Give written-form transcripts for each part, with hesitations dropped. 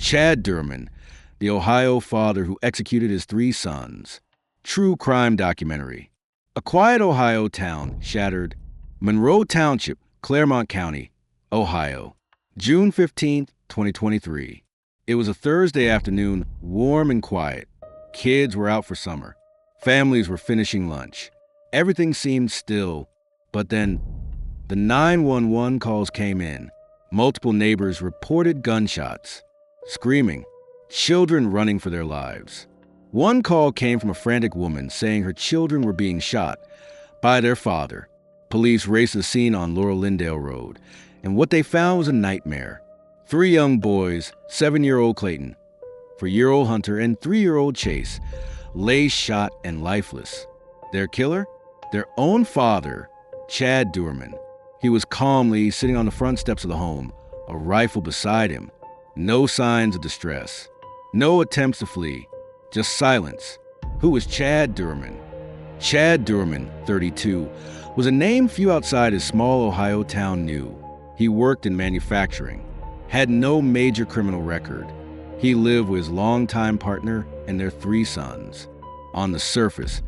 Chad Doerman, the Ohio father who executed his 3 sons. True crime documentary. A quiet Ohio town shattered. Monroe Township, Clermont County, Ohio. June 15, 2023. It was a Thursday afternoon, warm and quiet. Kids were out for summer. Families were finishing lunch. Everything seemed still, but then the 911 calls came in. Multiple neighbors reported gunshots, screaming, children running for their lives. One call came from a frantic woman saying her children were being shot by their father. Police raced the scene on Laurel Lindale Road, and what they found was a nightmare. 3 young boys, 7-year-old Clayton, 4-year-old Hunter, and 3-year-old Chase, lay shot and lifeless. Their killer? Their own father, Chad Doerman. He was calmly sitting on the front steps of the home, a rifle beside him. No signs of distress. No attempts to flee. Just silence. Who was Chad Doerman? Chad Doerman, 32, was a name few outside his small Ohio town knew. He worked in manufacturing, had no major criminal record. He lived with his longtime partner and their 3 sons. On the surface,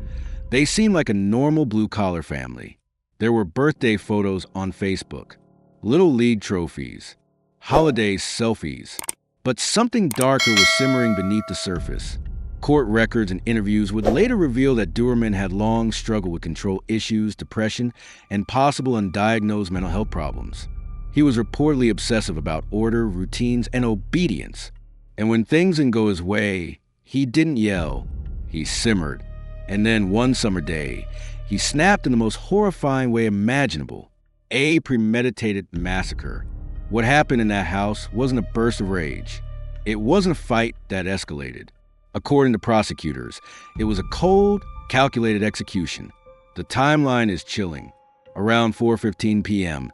they seemed like a normal blue-collar family. There were birthday photos on Facebook, Little League trophies, holiday selfies. But something darker was simmering beneath the surface. Court records and interviews would later reveal that Doerman had long struggled with control issues, depression, and possible undiagnosed mental health problems. He was reportedly obsessive about order, routines, and obedience. And when things didn't go his way, he didn't yell, he simmered. And then one summer day, he snapped in the most horrifying way imaginable. A premeditated massacre. What happened in that house wasn't a burst of rage. It wasn't a fight that escalated. According to prosecutors, it was a cold, calculated execution. The timeline is chilling. Around 4:15 p.m.,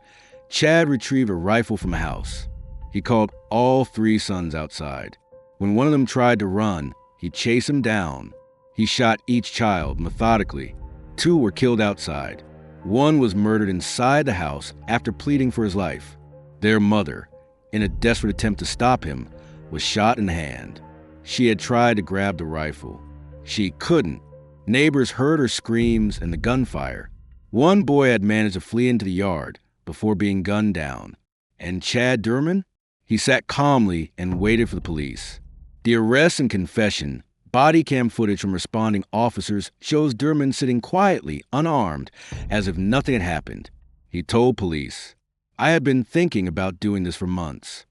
Chad retrieved a rifle from a house. He called all 3 sons outside. When one of them tried to run, he chased him down. He shot each child methodically. 2 were killed outside. 1 was murdered inside the house after pleading for his life. Their mother, in a desperate attempt to stop him, was shot in the hand. She had tried to grab the rifle. She couldn't. Neighbors heard her screams and the gunfire. One boy had managed to flee into the yard before being gunned down. And Chad Doerman? He sat calmly and waited for the police. The arrest and confession, body cam footage from responding officers shows Doerman sitting quietly, unarmed, as if nothing had happened. He told police, "I had been thinking about doing this for months."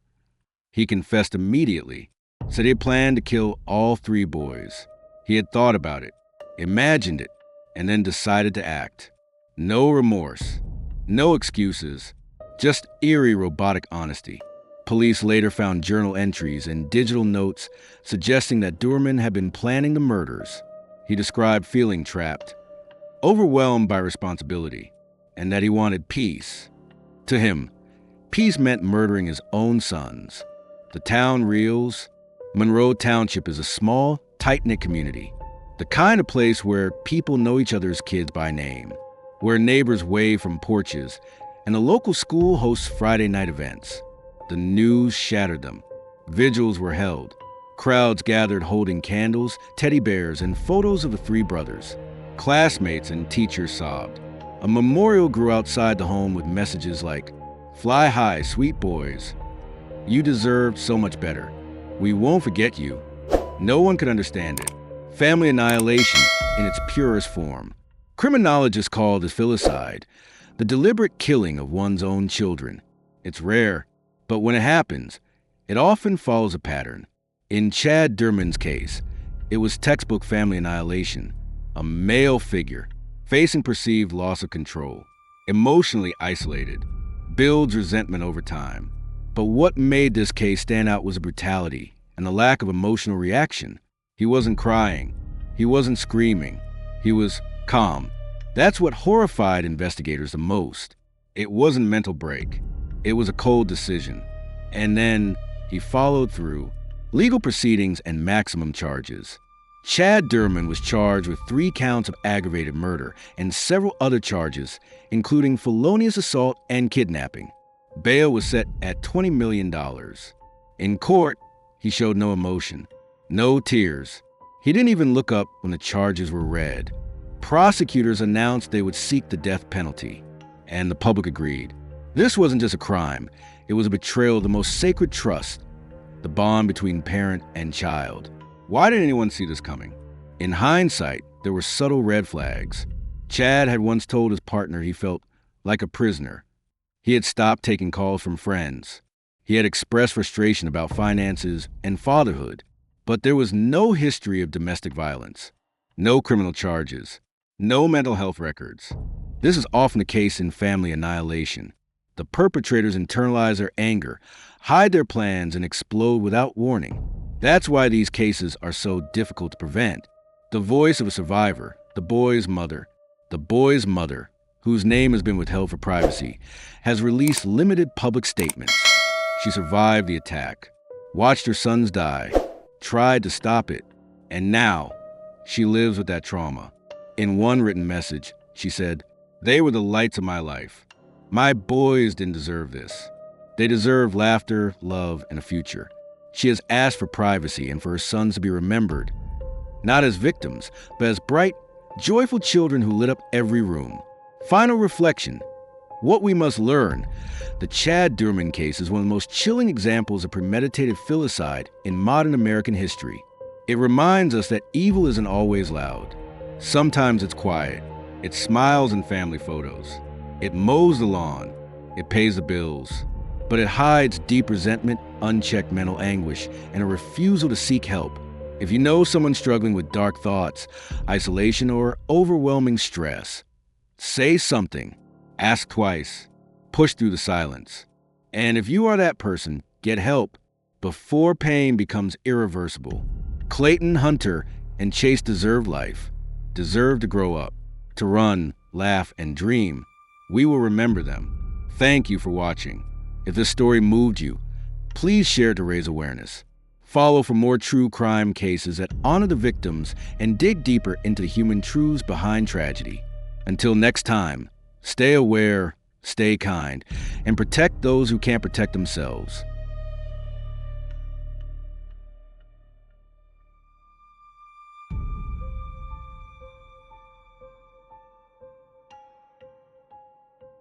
He confessed immediately, said he had planned to kill all 3 boys. He had thought about it, imagined it, and then decided to act. No remorse, no excuses, just eerie robotic honesty. Police later found journal entries and digital notes suggesting that Doerman had been planning the murders. He described feeling trapped, overwhelmed by responsibility, and that he wanted peace. To him, peace meant murdering his own sons. The town reels. Monroe Township is a small, tight-knit community, the kind of place where people know each other's kids by name, where neighbors wave from porches, and the local school hosts Friday night events. The news shattered them. Vigils were held. Crowds gathered holding candles, teddy bears, and photos of the 3 brothers. Classmates and teachers sobbed. A memorial grew outside the home with messages like, "Fly high, sweet boys. You deserved so much better. We won't forget you." No one could understand it. Family annihilation in its purest form. Criminologists call this filicide, the deliberate killing of one's own children. It's rare, but when it happens, it often follows a pattern. In Chad Doerman's case, it was textbook family annihilation. A male figure, facing perceived loss of control, emotionally isolated, builds resentment over time. But what made this case stand out was the brutality and the lack of emotional reaction. He wasn't crying. He wasn't screaming. He was calm. That's what horrified investigators the most. It wasn't a mental break. It was a cold decision. And then he followed through. Legal proceedings and maximum charges. Chad Doerman was charged with 3 counts of aggravated murder and several other charges, including felonious assault and kidnapping. Bail was set at $20 million. In court, He showed no emotion, no tears. He didn't even look up when the charges were read. Prosecutors announced they would seek the death penalty, and the public agreed. This wasn't just a crime. It was a betrayal of the most sacred trust, the bond between parent and child. Why didn't anyone see this coming? In hindsight, there were subtle red flags. Chad had once told his partner he felt like a prisoner. He had stopped taking calls from friends. He had expressed frustration about finances and fatherhood, but there was no history of domestic violence, no criminal charges, no mental health records. This is often the case in family annihilation. The perpetrators internalize their anger, hide their plans, and explode without warning. That's why these cases are so difficult to prevent. The voice of a survivor, the boy's mother, whose name has been withheld for privacy, has released limited public statements. She survived the attack, watched her sons die, tried to stop it, and now she lives with that trauma. In one written message, she said, "They were the lights of my life. My boys didn't deserve this. They deserve laughter, love, and a future." She has asked for privacy and for her sons to be remembered, not as victims, but as bright, joyful children who lit up every room. Final reflection. What we must learn. The Chad Doerman case is one of the most chilling examples of premeditated filicide in modern American history. It reminds us that evil isn't always loud. Sometimes it's quiet. It smiles in family photos. It mows the lawn. It pays the bills. But it hides deep resentment, unchecked mental anguish, and a refusal to seek help. If you know someone struggling with dark thoughts, isolation, or overwhelming stress, say something. Ask twice. Push through the silence. And if you are that person, get help before pain becomes irreversible. Clayton, Hunter, and Chase deserved life, deserved to grow up, to run, laugh, and dream. We will remember them. Thank you for watching. If this story moved you, please share it to raise awareness. Follow for more true crime cases that honor the victims and dig deeper into the human truths behind tragedy. Until next time, stay aware, stay kind, and protect those who can't protect themselves.